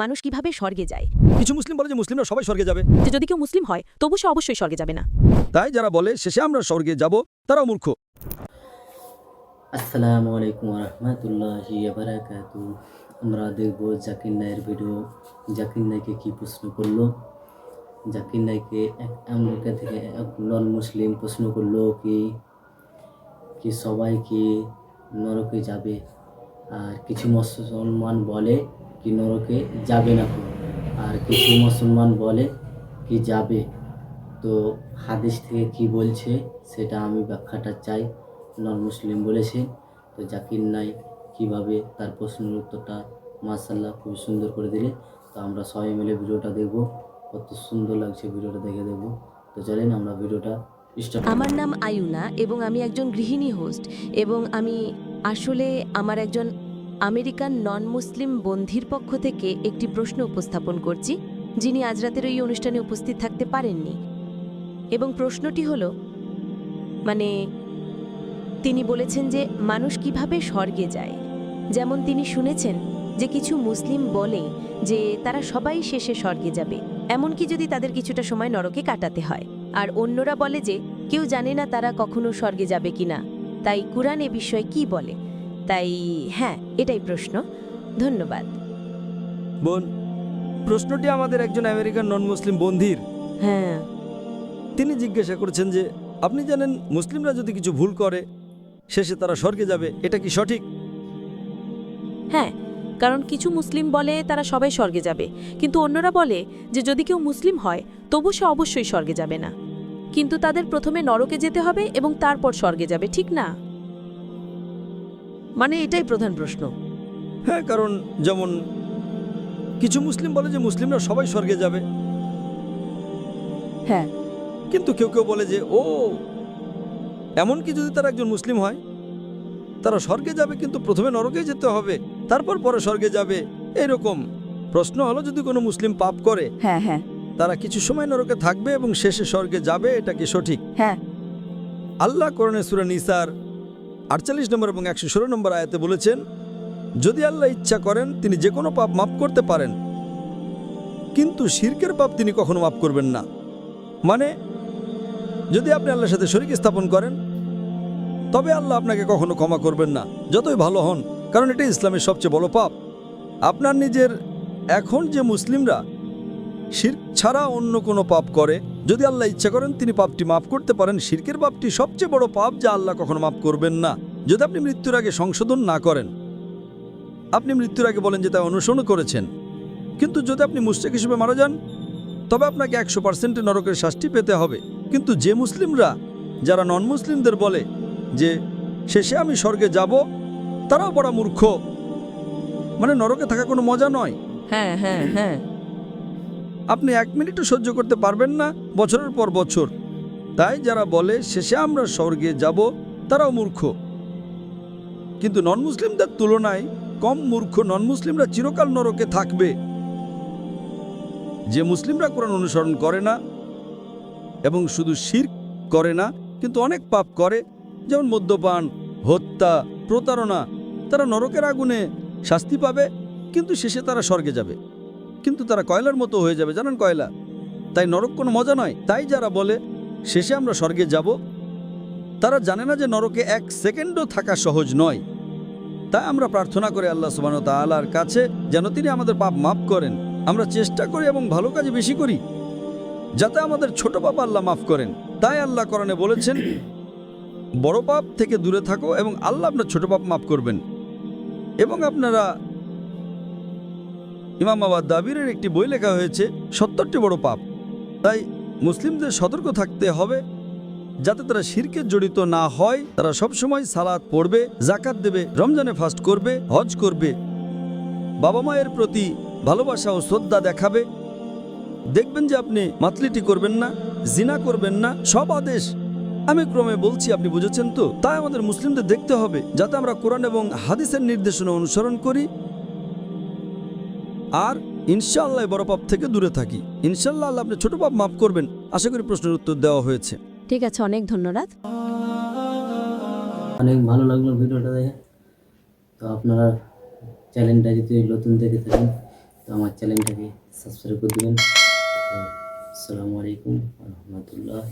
মানুষ কিভাবে স্বর্গে যায়। কিছু মুসলিম বলে যে মুসলিমরা সবাই স্বর্গে যাবে, যে যদি কেউ মুসলিম হয় তবু সে অবশ্যই স্বর্গে যাবে না। তাই যারা বলে শেষে আমরা স্বর্গে যাব তারাও মূর্খ। আসসালামু আলাইকুম রহমতুল্লাহি বারাকাতু। আমরা দেখব জাকির নাইয়ের ভিডিও। জাকির নাইকে কি প্রশ্ন করলো। জাকির নাইকে এক আমেরিকা থেকে এক নন মুসলিম প্রশ্ন করলো কি সবাই কি নরকে যাবে, আর কিছু মুসলমান বলে কি নরকে যাবে না, আর কিছু মুসলমান বলে কি যাবে। তো হাদিস থেকে কি বলছে সেটা আমি ব্যাখ্যাটা চাই। নন মুসলিম বলেছে, তো জাকির নাইক কীভাবে তার প্রশ্নের উত্তরটা মাশাআল্লাহ খুবই সুন্দর করে দিলে। তো আমরা সবাই মিলে ভিডিওটা দেখব, কত সুন্দর লাগছে ভিডিওটা দেখে দেখব। তো চলেন আমরা ভিডিওটা স্টার্ট। আমার নাম আয়ুনা এবং আমি একজন গৃহিণী হোস্ট, এবং আমি আসলে আমার একজন আমেরিকান নন মুসলিম বন্ধুর পক্ষ থেকে একটি প্রশ্ন উপস্থাপন করছি, যিনি আজ রাতের এই অনুষ্ঠানে উপস্থিত থাকতে পারেননি। এবং প্রশ্নটি হলো, তিনি বলেছেন যে মানুষ কিভাবে স্বর্গে যায়। যেমন তিনি শুনেছেন যে কিছু মুসলিম বলে যে তারা সবাই শেষে স্বর্গে যাবে, এমনকি যদি তাদের কিছুটা সময় নরকে কাটাতে হয়। আর অন্যরা বলে যে কেউ জানে না তারা কখনো স্বর্গে যাবে কিনা। তাই কুরআন এ বিষয়ে কি বলে? তাই হ্যাঁ, এটাই প্রশ্ন। ধন্যবাদ। বোন, প্রশ্নটি আমাদের একজন আমেরিকান নন মুসলিম বন্ধুর। হ্যাঁ, তিনি জিজ্ঞাসা করেছেন যে আপনি জানেন মুসলিমরা যদি কিছু ভুল করে শেষে তারা স্বর্গে যাবে, এটা কি সঠিক? হ্যাঁ, কারণ কিছু মুসলিম বলে তারা সবাই স্বর্গে যাবে, কিন্তু অন্যরা বলে যে যদি কেউ মুসলিম হয় তবু সে অবশ্যই স্বর্গে যাবে না, কিন্তু তাদের প্রথমে নরকে যেতে হবে এবং তারপর স্বর্গে যাবে, ঠিক না? এটাই প্রধান প্রশ্ন। হ্যাঁ, কারণ যেমন কিছু মুসলিম বলে যে মুসলিমরা সবাই স্বর্গে যাবে, হ্যাঁ, কিন্তু কেউ কেউ বলে যে এমনকি যদি তারা একজন মুসলিম হয় তারা স্বর্গে যাবে, কিন্তু প্রথমে নরকে যেতে হবে, তারপর পরে স্বর্গে যাবে। এরকম প্রশ্ন হলো, যদি কোনো মুসলিম পাপ করে হ্যাঁ, হ্যাঁ, তারা কিছু সময় নরকে থাকবে এবং শেষে স্বর্গে যাবে, এটা কি সঠিক? হ্যাঁ। আল্লাহ কোরআনে সূরা নিসার 48 নম্বর এবং 116 নম্বর আয়াতে বলেছেন, যদি আল্লাহ ইচ্ছা করেন তিনি যে কোনো পাপ মাফ করতে পারেন, কিন্তু শিরকের পাপ তিনি কখনো মাফ করবেন না। যদি আপনি আল্লাহর সাথে শরীক স্থাপন করেন তবে আল্লাহ আপনাকে কখনো ক্ষমা করবেন না, যতই ভালো হন, কারণ এটা ইসলামের সবচেয়ে বড় পাপ। আপনার নিজের এখন যে মুসলিমরা শিরক ছাড়া অন্য কোনো পাপ করে, যদি আল্লাহ ইচ্ছা করেন তিনি পাপটি মাফ করতে পারেন। শিরকের পাপটি সবচেয়ে বড় পাপ যা আল্লাহ কখনো মাফ করবেন না, যদি আপনি মৃত্যুর আগে সংশোধন না করেন। আপনি মৃত্যুর আগে বলেন যে তা অনুসরণ করেছেন, কিন্তু যদি আপনি মুশরিক হিসেবে মারা যান তবে আপনাকে 100% নরকের শাস্তি পেতে হবে। কিন্তু যে মুসলিমরা যারা নন মুসলিমদের বলে যে শেষে আমি স্বর্গে যাব, তারাও বড় মূর্খ। নরকে থাকা কোনো মজা নয়। হ্যাঁ, হ্যাঁ, হ্যাঁ। আপনি 1 মিনিটও সহ্য করতে পারবেন না বছরের পর বছর। তাই যারা বলে শেষে আমরা স্বর্গে যাব তারাও মূর্খ, কিন্তু নন মুসলিমদের তুলনায় কম মূর্খ। নন মুসলিমরা চিরকাল নরকে থাকবে। যে মুসলিমরা কোরআন অনুসরণ করে না এবং শুধু শিরক করে না কিন্তু অনেক পাপ করে, যেমন মদ্যপান, হত্যা, প্রতারণা, তারা নরকের আগুনে শাস্তি পাবে, কিন্তু শেষে তারা স্বর্গে যাবে। কিন্তু তারা কয়লার মতো হয়ে যাবে, জানেন কয়লা। তাই নরক কোনো মজা নয়। তাই যারা বলে শেষে আমরা স্বর্গে যাব, তারা জানে না যে নরকে 1 সেকেন্ডও থাকা সহজ নয়। তাই আমরা প্রার্থনা করি আল্লাহ সুবহানাহু ওয়া তাআলার কাছে যেন তিনি আমাদের পাপ মাফ করেন। আমরা চেষ্টা করি এবং ভালো কাজে বেশি করি যাতে আমাদের ছোট পাপ আল্লাহ মাফ করেন। তাই আল্লাহ কোরআনে বলেছেন, বড় পাপ থেকে দূরে থাকো এবং আল্লাহ আপনার ছোট পাপ মাফ করবেন। এবং আপনারা ইমাম আদ-দাবিরের একটি বই লেখা হয়েছে 70টি বড় পাপ। তাই মুসলিমদের সতর্ক থাকতে হবে যাতে তারা শিরকে জড়িত না হয়। তারা সবসময় সালাত পড়বে, যাকাত দেবে, রমজানে ফাস্ট করবে, হজ করবে, বাবা মায়ের প্রতি ভালোবাসা ও শ্রদ্ধা দেখাবে। দেখবেন যে আপনি মাতলিটি করবেন না, জিনা করবেন না। সব আদেশ আমি ক্রমে বলছি, আপনি বুঝেছেন তো? তাই আমাদের মুসলিমদের দেখতে হবে যাতে আমরা কোরআন এবং হাদিসের নির্দেশনা অনুসরণ করি, আর ইনশাআল্লাহ বড় পাপ থেকে দূরে থাকি। ইনশাআল্লাহ আল্লাহ আপনি ছোট পাপ মাফ করবেন। আশা করি প্রশ্নের উত্তর দেওয়া হয়েছে। ঠিক আছে, অনেক ধন্যবাদ। অনেক ভালো লাগলো ভিডিওটা দেখে। তো আপনারা চ্যানেলটা যদি নতুন দেখে থাকেন তো আমার চ্যানেলটাকে সাবস্ক্রাইব করে দেবেন। তো আসসালামু আলাইকুম রহমতুল্লাহ।